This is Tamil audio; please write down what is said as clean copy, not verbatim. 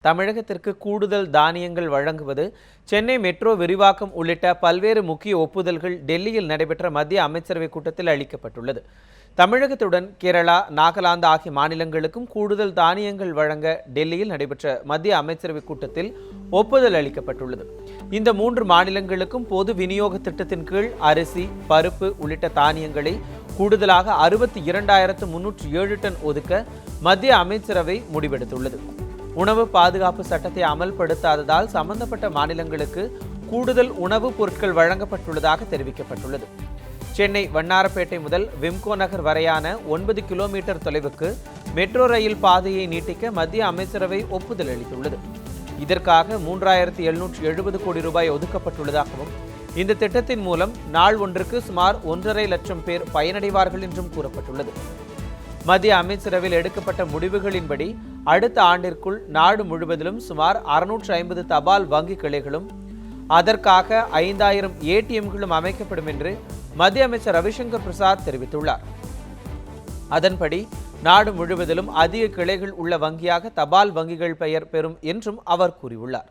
தமிழகத்திற்கு கூடுதல் தானியங்கள் வழங்குவது, சென்னை மெட்ரோ விரிவாக்கம் உள்ளிட்ட பல்வேறு முக்கிய ஒப்புதல்கள் டெல்லியில் நடைபெற்ற மத்திய அமைச்சரவைக் கூட்டத்தில் அளிக்கப்பட்டுள்ளது. தமிழகத்துடன் கேரளா, நாகாலாந்து ஆகிய மாநிலங்களுக்கும் கூடுதல் தானியங்கள் வழங்க டெல்லியில் நடைபெற்ற மத்திய அமைச்சரவைக் கூட்டத்தில் ஒப்புதல் அளிக்கப்பட்டுள்ளது. இந்த 3 மாநிலங்களுக்கும் பொது விநியோக திட்டத்தின் கீழ் அரிசி, பருப்பு உள்ளிட்ட தானியங்களை கூடுதலாக 62,307 டன் ஒதுக்க மத்திய அமைச்சரவை முடிவெடுத்துள்ளது. உணவு பாதுகாப்பு சட்டத்தை அமல்படுத்தாததால் சம்பந்தப்பட்ட மாநிலங்களுக்கு கூடுதல் உணவுப் பொருட்கள் வழங்கப்பட்டுள்ளதாக தெரிவிக்கப்பட்டுள்ளது. சென்னை வண்ணாரப்பேட்டை முதல் விம்கோ நகர் வரையான 9 கிலோமீட்டர் தொலைவுக்கு மெட்ரோ ரயில் பாதையை நீட்டிக்க மத்திய அமைச்சரவை ஒப்புதல் அளித்துள்ளது. இதற்காக 3,770 கோடி ரூபாய் ஒதுக்கப்பட்டுள்ளதாகவும், இந்த திட்டத்தின் மூலம் நாள் ஒன்றுக்கு சுமார் 1.5 லட்சம் பேர் பயனடைவார்கள் என்றும் கூறப்பட்டுள்ளது. மத்திய அமைச்சரவையில் எடுக்கப்பட்ட முடிவுகளின்படி அடுத்த ஆண்டிற்குள் நாடு முழுவதிலும் சுமார் 650 தபால் வங்கி கிளைகளும் அதற்காக 5,000 ஏடிஎம்களும் அமைக்கப்படும் என்று மத்திய அமைச்சர் ரவிசங்கர் பிரசாத் தெரிவித்துள்ளார். அதன்படி நாடு முழுவதிலும் அதிக கிளைகள் உள்ள வங்கியாக தபால் வங்கிகள் பெயர் பெறும் என்றும் அவர் கூறியுள்ளார்.